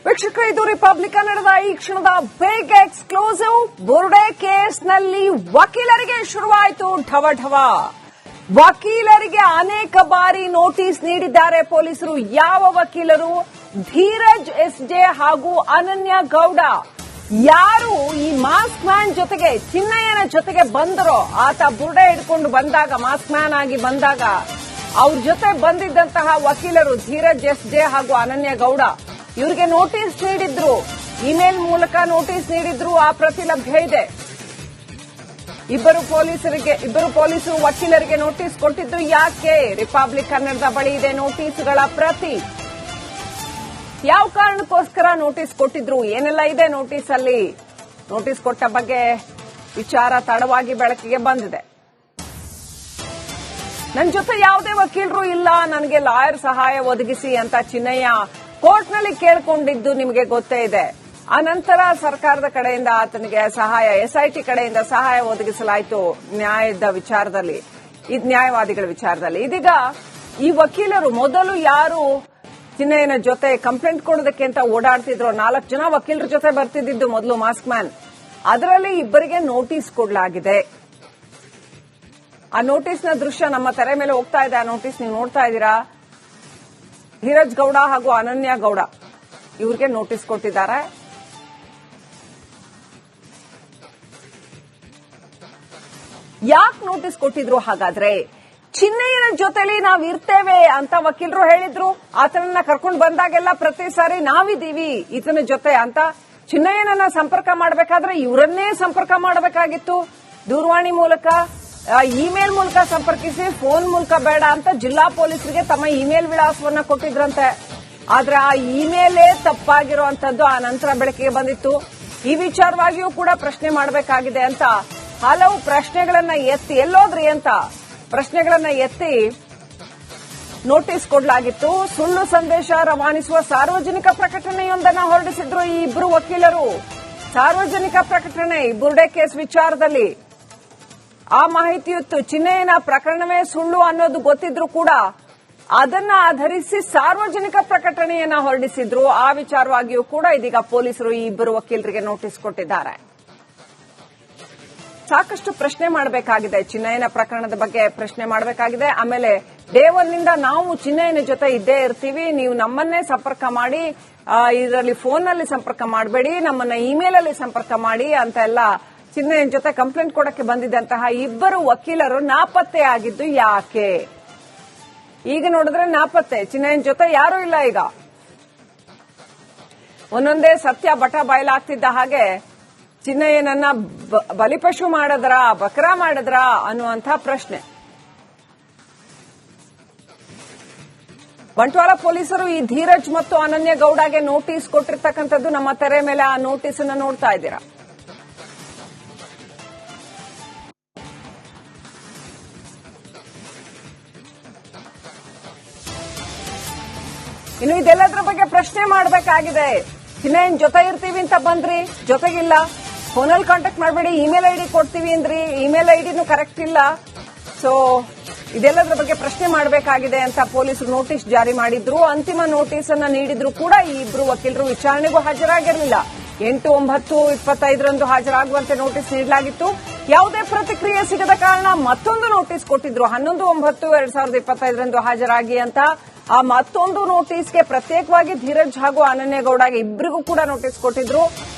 ವೀಕ್ಷಕರು, ಇದು ರಿಪಬ್ಲಿಕ್ ಕನ್ನಡದ ಈ ಕ್ಷಣದ ಬಿಗ್ ಎಕ್ಸ್ಕ್ಲೂಸಿವ್. ಬುರ್ಡೆ ಕೇಸ್ನಲ್ಲಿ ವಕೀಲರಿಗೆ ಶುರುವಾಯಿತು ಢವಢವ. ವಕೀಲರಿಗೆ ಅನೇಕ ಬಾರಿ ನೋಟಿಸ್ ನೀಡಿದ್ದಾರೆ ಪೊಲೀಸರು. ಯಾವ ವಕೀಲರು? ಧೀರಜ್ ಎಸ್ಜೆ ಹಾಗೂ ಅನನ್ಯ ಗೌಡ. ಯಾರು ಈ ಮಾಸ್ಕ್ ಮ್ಯಾನ್ ಜೊತೆಗೆ ಚಿನ್ನಯ್ಯನ ಜೊತೆಗೆ ಬಂದರೋ, ಆತ ಬುರ್ಡೆ ಹಿಡ್ಕೊಂಡು ಬಂದಾಗ, ಮಾಸ್ಕ್ ಮ್ಯಾನ್ ಆಗಿ ಬಂದಾಗ ಅವ್ರ ಜೊತೆ ಬಂದಿದ್ದಂತಹ ವಕೀಲರು ಧೀರಜ್ ಎಸ್ಜೆ ಹಾಗೂ ಅನನ್ಯ ಗೌಡ ಇವರಿಗೆ ನೋಟಿಸ್ ನೀಡಿದ್ರು. ಇಮೇಲ್ ಮೂಲಕ ನೋಟಿಸ್ ನೀಡಿದ್ರು. ಆ ಪ್ರತಿ ಲಭ್ಯ ಇದೆ. ಇಬ್ಬರು ಪೊಲೀಸರು ವಕೀಲರಿಗೆ ನೋಟಿಸ್ ಕೊಟ್ಟಿದ್ದು ಯಾಕೆ? ರಿಪಬ್ಲಿಕ್ ಕನ್ನಡದ ಬಳಿ ಇದೆ ನೋಟಿಸ್ಗಳ ಪ್ರತಿ. ಯಾವ ಕಾರಣಕ್ಕೋಸ್ಕರ ನೋಟಿಸ್ ಕೊಟ್ಟಿದ್ರು, ಏನೆಲ್ಲ ಇದೆ ನೋಟಿಸ್ ಅಲ್ಲಿ? ನೋಟಿಸ್ ಕೊಟ್ಟ ಬಗ್ಗೆ ವಿಚಾರ ತಡವಾಗಿ ಬೆಳಕಿಗೆ ಬಂದಿದೆ. ನನ್ನ ಜೊತೆ ಯಾವುದೇ ವಕೀಲರು ಇಲ್ಲ, ನನಗೆ ಲಾಯರ್ ಸಹಾಯ ಒದಗಿಸಿ ಅಂತ ಚಿನ್ನಯ್ಯ ಕೋರ್ಟ್ನಲ್ಲಿ ಕೇಳಿಕೊಂಡಿದ್ದು ನಿಮಗೆ ಗೊತ್ತೇ ಇದೆ. ಅನಂತರ ಸರ್ಕಾರದ ಕಡೆಯಿಂದ ಆತನಿಗೆ ಸಹಾಯ, ಎಸ್ಐಟಿ ಕಡೆಯಿಂದ ಸಹಾಯ ಒದಗಿಸಲಾಯಿತು ನ್ಯಾಯದ ವಿಚಾರದಲ್ಲಿ, ನ್ಯಾಯವಾದಿಗಳ ವಿಚಾರದಲ್ಲಿ. ಇದೀಗ ಈ ವಕೀಲರು ಮೊದಲು ಯಾರು ಚಿನ್ನಯ್ಯನ ಜೊತೆ ಕಂಪ್ಲೇಂಟ್ ಕೊಡೋದಕ್ಕೆ ಅಂತ ಓಡಾಡ್ತಿದ್ರು, 4 ಜನ ವಕೀಲರ ಜೊತೆ ಬರ್ತಿದ್ದು ಮೊದಲು ಮಾಸ್ಕ್ ಮ್ಯಾನ್, ಅದರಲ್ಲಿ ಇಬ್ಬರಿಗೆ ನೋಟಿಸ್ ಕೊಡಲಾಗಿದೆ. ಆ ನೋಟಿಸ್ನ ದೃಶ್ಯ ನಮ್ಮ ತೆರೆ ಮೇಲೆ ಹೋಗ್ತಾ ಇದೆ. ಆ ನೋಟಿಸ್ ನೀವು ನೋಡ್ತಾ ಇದ್ದೀರಾ. ಧೀರಜ್ ಗೌಡ ಹಾಗೂ ಅನನ್ಯ ಗೌಡ ಇವ್ರಿಗೆ ನೋಟಿಸ್ ಕೊಟ್ಟಿದ್ದಾರೆ. ಯಾಕೆ ನೋಟಿಸ್ ಕೊಟ್ಟಿದ್ರು ಹಾಗಾದ್ರೆ? ಚಿನ್ನಯ್ಯನ ಜೊತೆಲಿ ನಾವ್ ಇರ್ತೇವೆ ಅಂತ ವಕೀಲರು ಹೇಳಿದ್ರು. ಆತನನ್ನ ಕರ್ಕೊಂಡು ಬಂದಾಗೆಲ್ಲ ಪ್ರತಿ ಸಾರಿ ನಾವಿದ್ದೀವಿ ಈತನ ಜೊತೆ ಅಂತ. ಚಿನ್ನಯ್ಯನನ್ನ ಸಂಪರ್ಕ ಮಾಡಬೇಕಾದ್ರೆ ಇವರನ್ನೇ ಸಂಪರ್ಕ ಮಾಡಬೇಕಾಗಿತ್ತು. ದೂರವಾಣಿ ಮೂಲಕ, ಇಮೇಲ್ ಮೂಲಕ ಸಂಪರ್ಕಿಸಿ, ಫೋನ್ ಮೂಲಕ ಬೇಡ ಅಂತ ಜಿಲ್ಲಾ ಪೊಲೀಸರಿಗೆ ತಮ್ಮ ಇಮೇಲ್ ವಿಳಾಸವನ್ನ ಕೊಟ್ಟಿದ್ರಂತೆ. ಆದ್ರೆ ಆ ಇಮೇಲೇ ತಪ್ಪಾಗಿರುವಂತದ್ದು ಆ ನಂತರ ಬೆಳಕಿಗೆ ಬಂದಿತ್ತು. ಈ ವಿಚಾರವಾಗಿಯೂ ಕೂಡ ಪ್ರಶ್ನೆ ಮಾಡಬೇಕಾಗಿದೆ ಅಂತ ಹಲವು ಪ್ರಶ್ನೆಗಳನ್ನ ಎತ್ತಿ, ಎಲ್ಲೋದ್ರಿ ಅಂತ ಪ್ರಶ್ನೆಗಳನ್ನ ಎತ್ತಿ ನೋಟಿಸ್ ಕೊಡಲಾಗಿತ್ತು. ಸುಳ್ಳು ಸಂದೇಶ ರವಾನಿಸುವ ಸಾರ್ವಜನಿಕ ಪ್ರಕಟಣೆಯೊಂದನ್ನು ಹೊರಡಿಸಿದ್ರು ಈ ಇಬ್ಬರು ವಕೀಲರು. ಸಾರ್ವಜನಿಕ ಪ್ರಕಟಣೆ ಬುರ್ಡೆ ಕೇಸ್ ವಿಚಾರದಲ್ಲಿ. ಆ ಮಾಹಿತಿಯುತ್ತು. ಚಿನ್ನಯ್ಯನ ಪ್ರಕರಣವೇ ಸುಳ್ಳು ಅನ್ನೋದು ಗೊತ್ತಿದ್ರು ಕೂಡ ಅದನ್ನ ಆಧರಿಸಿ ಸಾರ್ವಜನಿಕ ಪ್ರಕಟಣೆಯನ್ನ ಹೊರಡಿಸಿದ್ರು. ಆ ವಿಚಾರವಾಗಿಯೂ ಕೂಡ ಇದೀಗ ಪೊಲೀಸರು ಈ ಇಬ್ಬರು ವಕೀಲರಿಗೆ ನೋಟಿಸ್ ಕೊಟ್ಟಿದ್ದಾರೆ. ಸಾಕಷ್ಟು ಪ್ರಶ್ನೆ ಮಾಡಬೇಕಾಗಿದೆ. ಚಿನ್ನಯ್ಯನ ಪ್ರಕರಣದ ಬಗ್ಗೆ ಪ್ರಶ್ನೆ ಮಾಡಬೇಕಾಗಿದೆ. ಆಮೇಲೆ ಡೇ 1 ನಿಂದ ನಾವು ಚಿನ್ನಯ್ಯನ ಜೊತೆ ಇದ್ದೇ ಇರ್ತೀವಿ, ನೀವು ನಮ್ಮನ್ನೇ ಸಂಪರ್ಕ ಮಾಡಿ, ಇದರಲ್ಲಿ ಫೋನ್ನಲ್ಲಿ ಸಂಪರ್ಕ ಮಾಡಬೇಡಿ, ನಮ್ಮನ್ನ ಇಮೇಲ್ ಅಲ್ಲಿ ಸಂಪರ್ಕ ಮಾಡಿ ಅಂತ ಎಲ್ಲ ಚಿನ್ನಯ್ಯನ ಜೊತೆ ಕಂಪ್ಲೇಂಟ್ ಕೊಡಕ್ಕೆ ಬಂದಿದ್ದಂತಹ ಇಬ್ಬರು ವಕೀಲರು ನಾಪತ್ತೆ ಆಗಿದ್ದು ಯಾಕೆ? ಈಗ ನೋಡಿದ್ರೆ ನಾಪತ್ತೆ. ಚಿನ್ನಯ್ಯನ ಜೊತೆ ಯಾರೂ ಇಲ್ಲ. ಈಗ ಒಂದೊಂದೇ ಸತ್ಯ ಬಟ ಬಯಲಾಗ್ತಿದ್ದ ಹಾಗೆ ಚಿನ್ನಯ್ಯನನ್ನ ಬಲಿಪಶು ಮಾಡಿದ್ರ, ಬಕ್ರಾ ಮಾಡಿದ್ರ ಅನ್ನುವಂಥ ಪ್ರಶ್ನೆ. ಬಂಟ್ವಾಳ ಪೊಲೀಸರು ಈ ಧೀರಜ್ ಮತ್ತು ಅನನ್ಯ ಗೌಡಗೆ ನೋಟಿಸ್ ಕೊಟ್ಟಿರ್ತಕ್ಕಂಥದ್ದು ನಮ್ಮ ತೆರೆ ಮೇಲೆ. ಆ ನೋಟಿಸ್ ಅನ್ನು ನೋಡ್ತಾ ಇದ್ದೀರಾ. ಇನ್ನು ಇದೆಲ್ಲದರ ಬಗ್ಗೆ ಪ್ರಶ್ನೆ ಮಾಡಬೇಕಾಗಿದೆ. ಚಿನ್ನಯ್ಯನ ಜೊತೆ ಇರ್ತೀವಿ ಅಂತ ಬಂದ್ರಿ, ಜೊತೆಗಿಲ್ಲ, ಫೋನಲ್ಲಿ ಕಾಂಟ್ಯಾಕ್ಟ್ ಮಾಡಬೇಡಿ, ಇಮೇಲ್ ಐಡಿ ಕೊಡ್ತೀವಿ ಅಂದ್ರಿ, ಇಮೇಲ್ ಐಡಿನೂ ಕರೆಕ್ಟ್ ಇಲ್ಲ. ಸೊ ಇದೆಲ್ಲದರ ಬಗ್ಗೆ ಪ್ರಶ್ನೆ ಮಾಡಬೇಕಾಗಿದೆ ಅಂತ ಪೊಲೀಸರು ನೋಟಿಸ್ ಜಾರಿ ಮಾಡಿದ್ರು. ಅಂತಿಮ ನೋಟಿಸ್ ಅನ್ನ ನೀಡಿದ್ರು ಕೂಡ ಈ ಇಬ್ರು ವಕೀಲರು ವಿಚಾರಣೆಗೂ ಹಾಜರಾಗಿರಲಿಲ್ಲ. 8/9/25 ಹಾಜರಾಗುವಂತೆ ನೋಟಿಸ್ ನೀಡಲಾಗಿತ್ತು. ಯಾವುದೇ ಪ್ರತಿಕ್ರಿಯೆ ಸಿಗದ ಕಾರಣ ಮತ್ತೊಂದು ನೋಟಿಸ್ ಕೊಟ್ಟಿದ್ರು. 11/9/2025 ಹಾಜರಾಗಿ ಅಂತ. ಆ ಮತ್ತೊಂದು ನೋಟಿಸ್ಗೆ ಪ್ರತ್ಯೇಕವಾಗಿ ಧೀರಜ್ ಹಾಗೂ ಅನನ್ಯ ಗೌಡಗೆ ಇಬ್ಬರಿಗೂ ಕೂಡ ನೋಟಿಸ್ ಕೊಟ್ಟಿದ್ರು.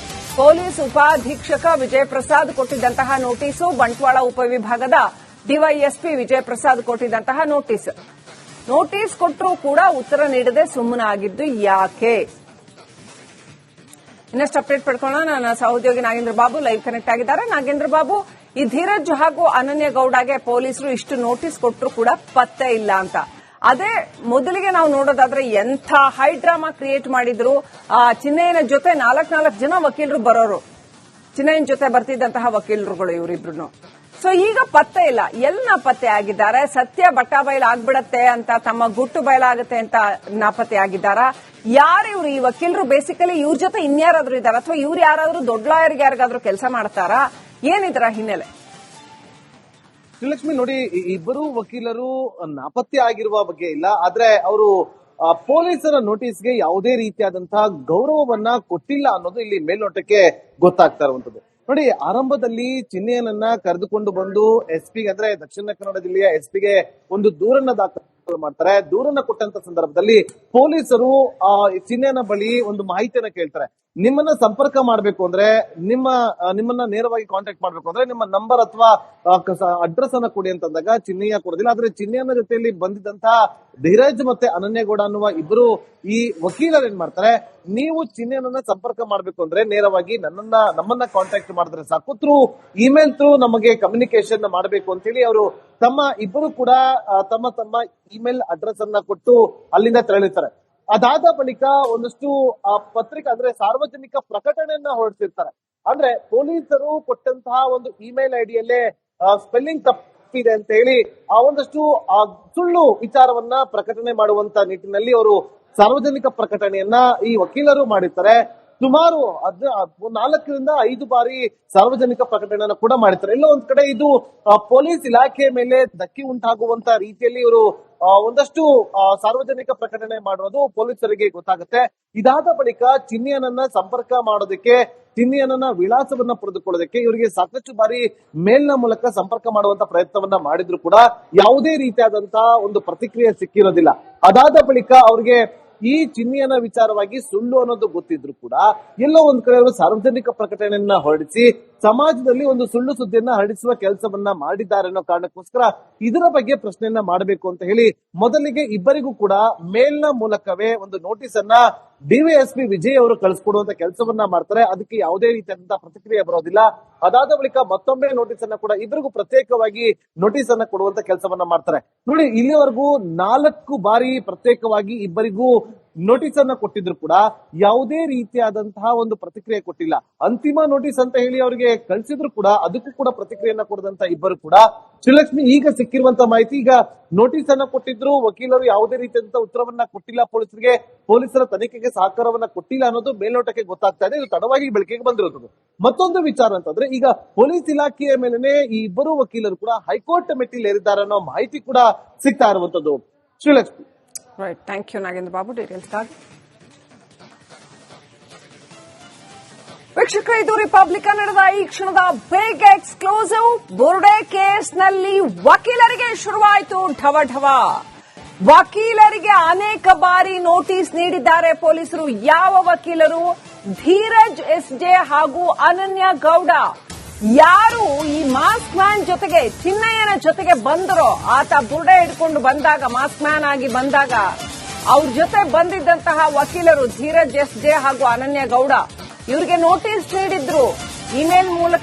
ಪೊಲೀಸ್ ಉಪಾಧೀಕ್ಷಕ ವಿಜಯ್ ಪ್ರಸಾದ್ ಕೊಟ್ಟಿದ್ದಂತಹ ನೋಟಿಸು, ಬಂಟ್ವಾಳ ಉಪವಿಭಾಗದ ಡಿವೈಎಸ್ಪಿ ವಿಜಯ್ ಪ್ರಸಾದ್ ಕೊಟ್ಟಿದ್ದಂತಹ ನೋಟಿಸ್ ಕೊಟ್ಟರೂ ಕೂಡ ಉತ್ತರ ನೀಡದೆ ಸುಮ್ಮನಾಗಿದ್ದು ಯಾಕೆ? ಇನ್ನಷ್ಟು ಅಪ್ಡೇಟ್ ಪಡ್ಕೊಳ್ಳೋಣ. ನನ್ನ ಸಹೋದ್ಯೋಗಿ ನಾಗೇಂದ್ರ ಬಾಬು ಲೈವ್ ಕನೆಕ್ಟ್ ಆಗಿದ್ದಾರೆ. ನಾಗೇಂದ್ರ ಬಾಬು, ಈ ಧೀರಜ್ ಹಾಗೂ ಅನನ್ಯ ಗೌಡಗೆ ಪೊಲೀಸರು ಇಷ್ಟು ನೋಟಿಸ್ ಕೊಟ್ಟರು ಕೂಡ ಪತ್ತೆ ಇಲ್ಲ ಅಂತ. ಅದೇ ಮೊದಲಿಗೆ ನಾವು ನೋಡೋದಾದ್ರೆ ಎಂಥ ಹೈ ಡ್ರಾಮಾ ಕ್ರಿಯೇಟ್ ಮಾಡಿದ್ರು. ಚಿನ್ನಯ್ಯನ ಜೊತೆ 4 ಜನ ವಕೀಲರು ಬರೋರು, ಚಿನ್ನಯ್ಯನ ಜೊತೆ ಬರ್ತಿದ್ದಂತಹ ವಕೀಲರುಗಳು ಇವರಿಬ್ರು. ಸೊ ಈಗ ಪತ್ತೆ ಇಲ್ಲ. ಎಲ್ಲ ಪತ್ತೆ ಆಗಿದ್ದಾರೆ. ಸತ್ಯ ಬಟ್ಟ ಬಯಲಾಗ್ಬಿಡತ್ತೆ ಅಂತ, ತಮ್ಮ ಗುಟ್ಟು ಬಯಲಾಗುತ್ತೆ ಅಂತ ನಾಪತ್ತೆ ಆಗಿದ್ದಾರಾ? ಯಾರು ಇವರು ಈ ವಕೀಲರು? ಬೇಸಿಕಲಿ ಇವ್ರ ಜೊತೆ ಇನ್ಯಾರಾದ್ರೂ ಇದ್ದಾರಾ, ಅಥವಾ ಇವ್ರು ಯಾರಾದ್ರೂ ದೊಡ್ಡ ಲಾಯರ್ಗೆ ಯಾರಿಗಾದ್ರೂ ಕೆಲಸ ಮಾಡ್ತಾರಾ? ಏನಿದರ ಹಿನ್ನೆಲೆ? ಶ್ರೀಲಕ್ಷ್ಮಿ, ನೋಡಿ, ಇಬ್ಬರು ವಕೀಲರು ನಾಪತ್ತೆ ಆಗಿರುವ ಬಗ್ಗೆ ಇಲ್ಲ, ಆದ್ರೆ ಅವರು ಪೊಲೀಸರ ನೋಟಿಸ್ಗೆ ಯಾವುದೇ ರೀತಿಯಾದಂತಹ ಗೌರವವನ್ನ ಕೊಟ್ಟಿಲ್ಲ ಅನ್ನೋದು ಇಲ್ಲಿ ಮೇಲ್ನೋಟಕ್ಕೆ ಗೊತ್ತಾಗ್ತಾ ಇರುವಂತದ್ದು. ನೋಡಿ, ಆರಂಭದಲ್ಲಿ ಚಿನ್ನೆಯನ್ನ ಕರೆದುಕೊಂಡು ಬಂದು ಎಸ್ಪಿ ಅಂದ್ರೆ ದಕ್ಷಿಣ ಕನ್ನಡ ಜಿಲ್ಲೆಯ ಎಸ್ಪಿಗೆ ಒಂದು ದೂರನ್ನ ದಾಖಲು ಮಾಡ್ತಾರೆ. ದೂರನ್ನ ಕೊಟ್ಟಂತ ಸಂದರ್ಭದಲ್ಲಿ ಪೊಲೀಸರು ಚಿನ್ನೆಯನ ಬಳಿ ಒಂದು ಮಾಹಿತಿಯನ್ನ ಕೇಳ್ತಾರೆ. ನಿಮ್ಮನ್ನ ಸಂಪರ್ಕ ಮಾಡ್ಬೇಕು ಅಂದ್ರೆ ನಿಮ್ಮನ್ನ ನೇರವಾಗಿ ಕಾಂಟ್ಯಾಕ್ಟ್ ಮಾಡ್ಬೇಕು ಅಂದ್ರೆ ನಿಮ್ಮ ನಂಬರ್ ಅಥವಾ ಅಡ್ರೆಸ್ ಅನ್ನ ಕೊಡಿ ಅಂತಂದಾಗ ಚಿನ್ನಯ್ಯ ಕೊಡೋದಿಲ್ಲ. ಆದ್ರೆ ಚಿನ್ನಯ್ಯನ ಜೊತೆಯಲ್ಲಿ ಬಂದಿದ್ದಂತಹ ಧೀರಜ್ ಮತ್ತೆ ಅನನ್ಯಗೌಡ ಅನ್ನುವ ಇಬ್ಬರು ಈ ವಕೀಲರು ಏನ್ ಮಾಡ್ತಾರೆ, ನೀವು ಚಿನ್ನಯ್ಯನನ್ನ ಸಂಪರ್ಕ ಮಾಡ್ಬೇಕು ಅಂದ್ರೆ ನೇರವಾಗಿ ನಮ್ಮನ್ನ ಕಾಂಟ್ಯಾಕ್ಟ್ ಮಾಡಿದ್ರೆ ಸಾಕು, ಇಮೇಲ್ ಥ್ರೂ ನಮಗೆ ಕಮ್ಯುನಿಕೇಶನ್ ಮಾಡಬೇಕು ಅಂತ ಹೇಳಿ ಅವರು ಇಬ್ಬರು ಕೂಡ ತಮ್ಮ ಇಮೇಲ್ ಅಡ್ರೆಸ್ ಅನ್ನ ಕೊಟ್ಟು ಅಲ್ಲಿಂದ ತೆರಳಿರ್ತಾರೆ. ಅದಾದ ಬಳಿಕ ಒಂದಷ್ಟು ಪತ್ರಿಕಾ ಅಂದ್ರೆ ಸಾರ್ವಜನಿಕ ಪ್ರಕಟಣೆಯನ್ನ ಹೊರಡಿಸಿರ್ತಾರೆ. ಅಂದ್ರೆ ಪೊಲೀಸರು ಕೊಟ್ಟಂತಹ ಒಂದು ಇಮೇಲ್ ಐಡಿಯಲ್ಲೇ ಸ್ಪೆಲ್ಲಿಂಗ್ ತಪ್ಪಿದೆ ಅಂತ ಹೇಳಿ ಒಂದಷ್ಟು ಸುಳ್ಳು ವಿಚಾರವನ್ನ ಪ್ರಕಟಣೆ ಮಾಡುವಂತ ನಿಟ್ಟಿನಲ್ಲಿ ಅವರು ಸಾರ್ವಜನಿಕ ಪ್ರಕಟಣೆಯನ್ನ ಈ ವಕೀಲರು ಮಾಡಿರ್ತಾರೆ. ಸುಮಾರು 4 ರಿಂದ 5 ಬಾರಿ ಸಾರ್ವಜನಿಕ ಪ್ರಕಟಣೆಯನ್ನ ಕೂಡ ಮಾಡಿರ್ತಾರೆ. ಎಲ್ಲೋ ಒಂದ್ ಕಡೆ ಇದು ಪೊಲೀಸ್ ಇಲಾಖೆ ಮೇಲೆ ಧಕ್ಕೆ ಉಂಟಾಗುವಂತ ರೀತಿಯಲ್ಲಿ ಇವರು ಒಂದಷ್ಟು ಸಾರ್ವಜನಿಕ ಪ್ರಕಟಣೆ ಮಾಡೋದು ಪೊಲೀಸರಿಗೆ ಗೊತ್ತಾಗುತ್ತೆ. ಇದಾದ ಬಳಿಕ ಚಿನ್ನಿಯನನ್ನ ಸಂಪರ್ಕ ಮಾಡೋದಕ್ಕೆ, ಚಿನ್ನಿಯನನ್ನ ವಿಳಾಸವನ್ನ ಪಡೆದುಕೊಳ್ಳೋದಕ್ಕೆ ಇವರಿಗೆ ಸಾಕಷ್ಟು ಬಾರಿ ಮೇಲ್ನ ಮೂಲಕ ಸಂಪರ್ಕ ಮಾಡುವಂತ ಪ್ರಯತ್ನವನ್ನ ಮಾಡಿದ್ರು ಕೂಡ ಯಾವುದೇ ರೀತಿಯಾದಂತಹ ಒಂದು ಪ್ರತಿಕ್ರಿಯೆ ಸಿಕ್ಕಿರೋದಿಲ್ಲ. ಅದಾದ ಬಳಿಕ ಅವ್ರಿಗೆ ಈ ಚಿನ್ನಿಯನ ವಿಚಾರವಾಗಿ ಸುಳ್ಳು ಅನ್ನೋದು ಗೊತ್ತಿದ್ರು ಕೂಡ ಎಲ್ಲೋ ಒಂದ್ ಕಡೆ ಅವರು ಸಾರ್ವಜನಿಕ ಪ್ರಕಟಣೆಯನ್ನ ಹೊರಡಿಸಿ ಸಮಾಜದಲ್ಲಿ ಒಂದು ಸುಳ್ಳು ಸುದ್ದಿಯನ್ನ ಹರಡಿಸುವ ಕೆಲಸವನ್ನ ಮಾಡಿದ್ದಾರೆ ಅನ್ನೋ ಕಾರಣಕ್ಕೋಸ್ಕರ ಇದರ ಬಗ್ಗೆ ಪ್ರಶ್ನೆಯನ್ನ ಮಾಡಬೇಕು ಅಂತ ಹೇಳಿ ಮೊದಲಿಗೆ ಇಬ್ಬರಿಗೂ ಕೂಡ ಮೇಲ್ನ ಮೂಲಕವೇ ಒಂದು ನೋಟಿಸ್ ಅನ್ನ ಡಿವೈಎಸ್ಪಿ ವಿಜಯ್ ಅವರು ಕಳಿಸ್ಕೊಡುವಂತ ಕೆಲಸವನ್ನ ಮಾಡ್ತಾರೆ. ಅದಕ್ಕೆ ಯಾವುದೇ ರೀತಿಯಾದಂತಹ ಪ್ರತಿಕ್ರಿಯೆ ಬರೋದಿಲ್ಲ. ಅದಾದ ಬಳಿಕ ಮತ್ತೊಮ್ಮೆ ನೋಟಿಸ್ ಅನ್ನ ಕೂಡ ಇಬ್ಬರಿಗೂ ಪ್ರತ್ಯೇಕವಾಗಿ ನೋಟಿಸ್ ಅನ್ನ ಕೊಡುವಂತ ಕೆಲಸವನ್ನ ಮಾಡ್ತಾರೆ. ನೋಡಿ, ಇಲ್ಲಿವರೆಗೂ 4 ಬಾರಿ ಪ್ರತ್ಯೇಕವಾಗಿ ಇಬ್ಬರಿಗೂ ನೋಟಿಸ್ ಅನ್ನ ಕೊಟ್ಟಿದ್ರು ಕೂಡ ಯಾವುದೇ ರೀತಿಯಾದಂತಹ ಒಂದು ಪ್ರತಿಕ್ರಿಯೆ ಕೊಟ್ಟಿಲ್ಲ. ಅಂತಿಮ ನೋಟಿಸ್ ಅಂತ ಹೇಳಿ ಅವರಿಗೆ ಕಳಿಸಿದ್ರು ಕೂಡ ಅದಕ್ಕೂ ಕೂಡ ಪ್ರತಿಕ್ರಿಯೆಯನ್ನ ಕೊಡದಂತ ಇಬ್ಬರು ಕೂಡ ಶ್ರೀಲಕ್ಷ್ಮಿ ಈಗ ಸಿಕ್ಕಿರುವಂತ ಮಾಹಿತಿ, ಈಗ ನೋಟಿಸ್ ಅನ್ನ ಕೊಟ್ಟಿದ್ರು, ವಕೀಲರು ಯಾವುದೇ ರೀತಿಯಾದಂತಹ ಉತ್ತರವನ್ನ ಕೊಟ್ಟಿಲ್ಲ ಪೊಲೀಸರಿಗೆ, ಪೊಲೀಸರ ತನಿಖೆಗೆ ಸಹಕಾರವನ್ನ ಕೊಟ್ಟಿಲ್ಲ ಅನ್ನೋದು ಮೇಲ್ನೋಟಕ್ಕೆ ಗೊತ್ತಾಗ್ತಾ ಇದೆ. ಇದು ತಡವಾಗಿ ಬೆಳಕಿಗೆ ಬಂದಿರುತ್ತದೆ. ಮತ್ತೊಂದು ವಿಚಾರ ಅಂತಂದ್ರೆ, ಈಗ ಪೊಲೀಸ್ ಇಲಾಖೆಯ ಮೇಲೆನೆ ಈ ಇಬ್ಬರು ವಕೀಲರು ಕೂಡ ಹೈಕೋರ್ಟ್ ಮೆಟ್ಟಿಲೇರಿದ್ದಾರೆ ಅನ್ನೋ ಮಾಹಿತಿ ಕೂಡ ಸಿಗ್ತಾ ಇರುವಂತದ್ದು. Srilakshmi. Right, thank you Nagendra Babu ಡೀಟೇಲ್ಸ್ಗಾಗಿ. ವೀಕ್ಷಕರೇ, ಇದು ರಿಪಬ್ಲಿಕ್ ಕನ್ನಡದ ಈ ಕ್ಷಣದ ಬಿಗ್ ಎಕ್ಸ್ಕ್ಲೂಸಿವ್. ಬುರ್ಡೆ ಕೇಸ್ನಲ್ಲಿ ವಕೀಲರಿಗೆ ಶುರುವಾಯಿತು ಢವಢವ. ವಕೀಲರಿಗೆ ಅನೇಕ ಬಾರಿ ನೋಟಿಸ್ ನೀಡಿದ್ದಾರೆ ಪೊಲೀಸರು. ಯಾವ ವಕೀಲರು? ಧೀರಜ್ ಎಸ್ಜೆ ಹಾಗೂ ಅನನ್ಯ ಗೌಡ. ಯಾರು ಈ ಮಾಸ್ಕ್ ಮ್ಯಾನ್ ಜೊತೆಗೆ, ಚಿನ್ನಯ್ಯನ ಜೊತೆಗೆ ಬಂದರೋ, ಆತ ಬುರ್ಡೆ ಹಿಡ್ಕೊಂಡು ಬಂದಾಗ, ಮಾಸ್ಕ್ ಮ್ಯಾನ್ ಆಗಿ ಬಂದಾಗ ಅವ್ರ ಜೊತೆ ಬಂದಿದ್ದಂತಹ ವಕೀಲರು ಧೀರಜ್ ಎಸ್ಜೆ ಹಾಗೂ ಅನನ್ಯ ಗೌಡ, ಇವರಿಗೆ ನೋಟಿಸ್ ನೀಡಿದ್ರು ಇಮೇಲ್ ಮೂಲಕ.